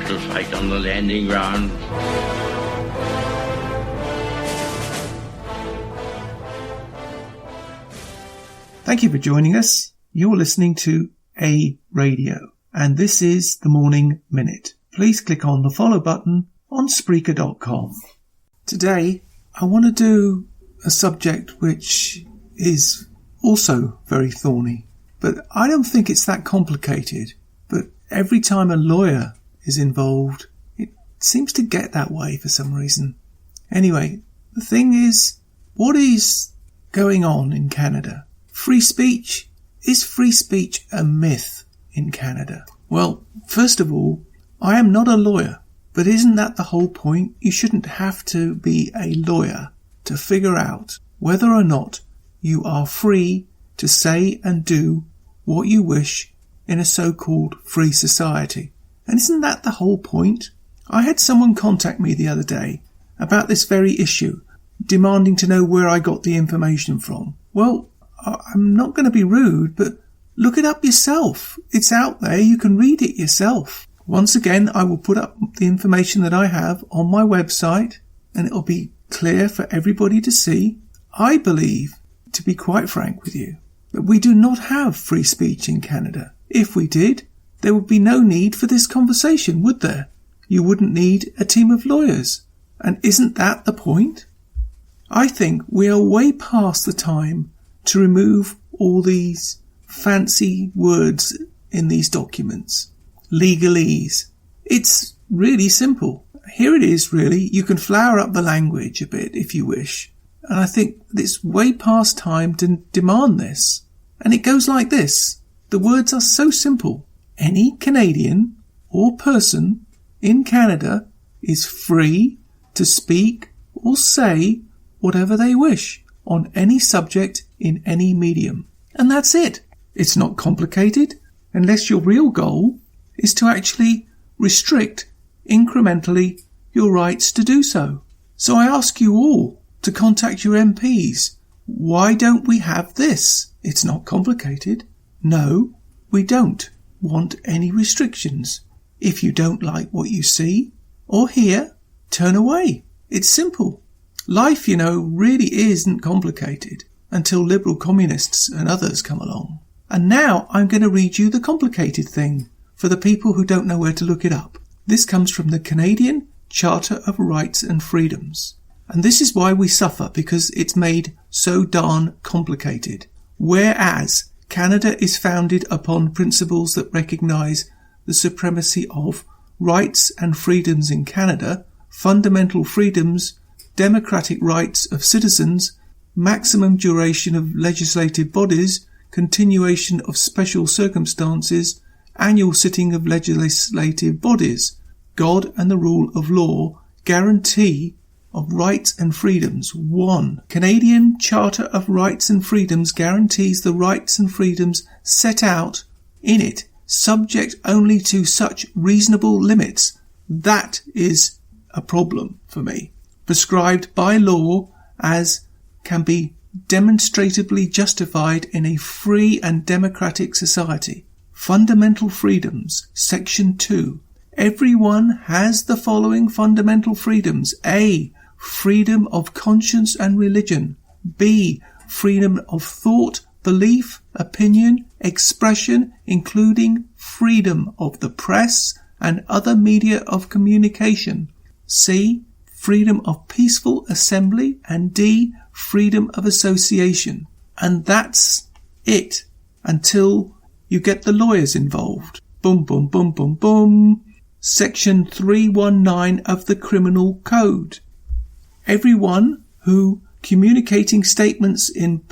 to fight on the landing ground. Thank you for joining us. You're listening to A Radio, and this is the Morning Minute. Please click on the follow button on Spreaker.com. Today, I want to do a subject which is also very thorny, but I don't think it's that complicated. But every time a lawyer is involved, it seems to get that way for some reason. Anyway, the thing is, what is going on in Canada? Free speech? Is free speech a myth in Canada? Well, first of all, I am not a lawyer, but isn't that the whole point? You shouldn't have to be a lawyer to figure out whether or not you are free to say and do what you wish in a so-called free society. And isn't that the whole point? I had someone contact me the other day about this very issue, demanding to know where I got the information from. Well, I'm not going to be rude, but look it up yourself. It's out there. You can read it yourself. Once again, I will put up the information that I have on my website, and it'll be clear for everybody to see. I believe, to be quite frank with you, that we do not have free speech in Canada. If we did, there would be no need for this conversation, would there? You wouldn't need a team of lawyers. And isn't that the point? I think we are way past the time to remove all these fancy words in these documents. Legalese. It's really simple. Here it is, really. You can flower up the language a bit if you wish. And I think it's way past time to demand this. And it goes like this. The words are so simple. Any Canadian or person in Canada is free to speak or say whatever they wish on any subject in any medium. And that's it. It's not complicated unless your real goal is to actually restrict incrementally your rights to do so. So I ask you all to contact your MPs. Why don't we have this? It's not complicated. No, we don't want any restrictions. If you don't like what you see or hear, turn away. It's simple. Life, really isn't complicated until liberal communists and others come along. And now I'm going to read you the complicated thing for the people who don't know where to look it up. This comes from the Canadian Charter of Rights and Freedoms. And this is why we suffer, because it's made so darn complicated. Whereas Canada is founded upon principles that recognise the supremacy of rights and freedoms in Canada, fundamental freedoms, democratic rights of citizens, maximum duration of legislative bodies, continuation of special circumstances, annual sitting of legislative bodies, God and the rule of law, guarantee of rights and freedoms. 1. Canadian Charter of Rights and Freedoms guarantees the rights and freedoms set out in it, subject only to such reasonable limits. That is a problem for me. Prescribed by law as can be demonstrably justified in a free and democratic society. Fundamental freedoms. Section 2. Everyone has the following fundamental freedoms. A. Freedom of conscience and religion. B. Freedom of thought, belief, opinion, expression, including freedom of the press and other media of communication. C. Freedom of peaceful assembly. And D. Freedom of association. And that's it until you get the lawyers involved. Boom, boom, boom, boom, boom. Section 319 of the Criminal Code. Everyone who, communicating statements in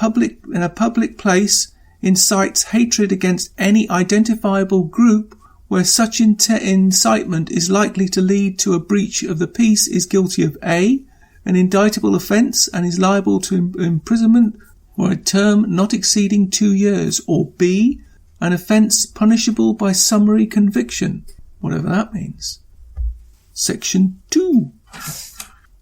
a public place, incites hatred against any identifiable group where such incitement is likely to lead to a breach of the peace is guilty of A. An indictable offence and is liable to imprisonment for a term not exceeding 2 years, or B. An offence punishable by summary conviction, whatever that means. Section 2.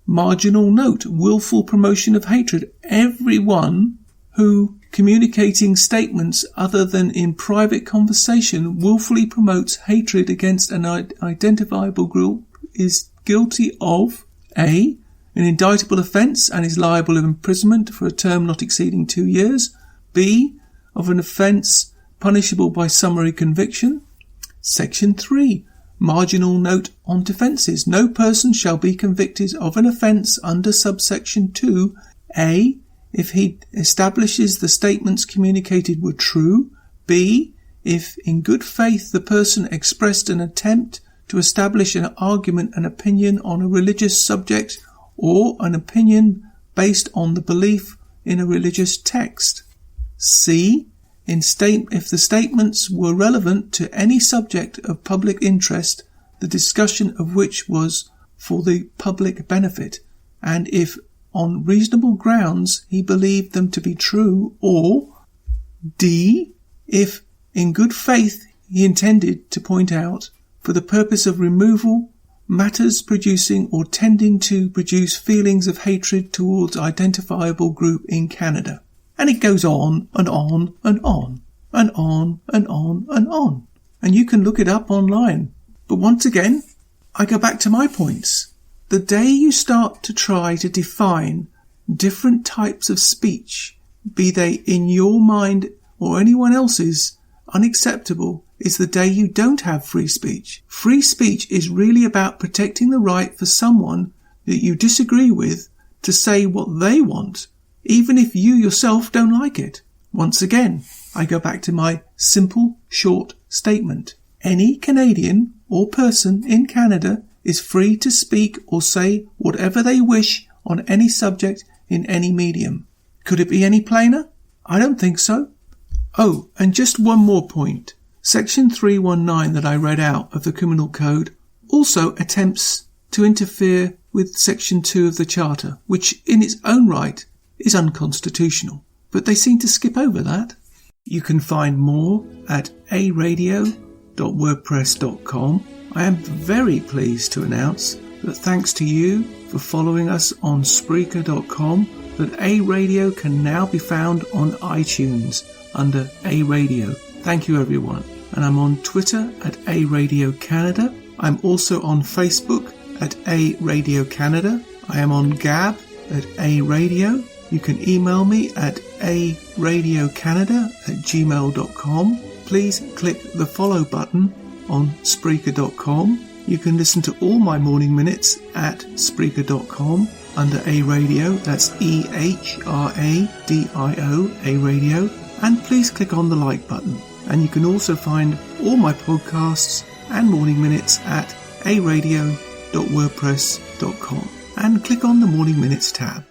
Marginal note, willful promotion of hatred. Everyone who communicating statements other than in private conversation willfully promotes hatred against an identifiable group is guilty of A. An indictable offence and is liable of imprisonment for a term not exceeding 2 years. B. Of an offence punishable by summary conviction. Section 3. Marginal note on defences. No person shall be convicted of an offence under subsection 2. A. If he establishes the statements communicated were true. B. If in good faith the person expressed an attempt to establish an argument, an opinion on a religious subject, or an opinion based on the belief in a religious text. C. If the statements were relevant to any subject of public interest, the discussion of which was for the public benefit, and if on reasonable grounds he believed them to be true, or D. If in good faith he intended to point out, for the purpose of removal, matters producing or tending to produce feelings of hatred towards identifiable group in Canada. And it goes on and on and on and on and on and on. And you can look it up online. But once again, I go back to my points. The day you start to try to define different types of speech, be they in your mind or anyone else's, unacceptable, is the day you don't have free speech. Free speech is really about protecting the right for someone that you disagree with to say what they want, even if you yourself don't like it. Once again, I go back to my simple, short statement. Any Canadian or person in Canada is free to speak or say whatever they wish on any subject in any medium. Could it be any plainer? I don't think so. Oh, and just one more point. Section 319 that I read out of the Criminal Code also attempts to interfere with Section 2 of the Charter, which in its own right is unconstitutional. But they seem to skip over that. You can find more at aradio.wordpress.com. I am very pleased to announce that thanks to you for following us on Spreaker.com, that A Radio can now be found on iTunes under A Radio. Thank you, everyone. And I'm on Twitter at A Radio Canada. I'm also on Facebook at A Radio Canada. I am on Gab at A Radio. You can email me at aradiocanada@gmail.com. Please click the follow button on Spreaker.com. You can listen to all my morning minutes at Spreaker.com under A Radio. That's EHRADIO, A Radio. And please click on the like button. And you can also find all my podcasts and morning minutes at aradio.wordpress.com. And click on the Morning Minutes tab.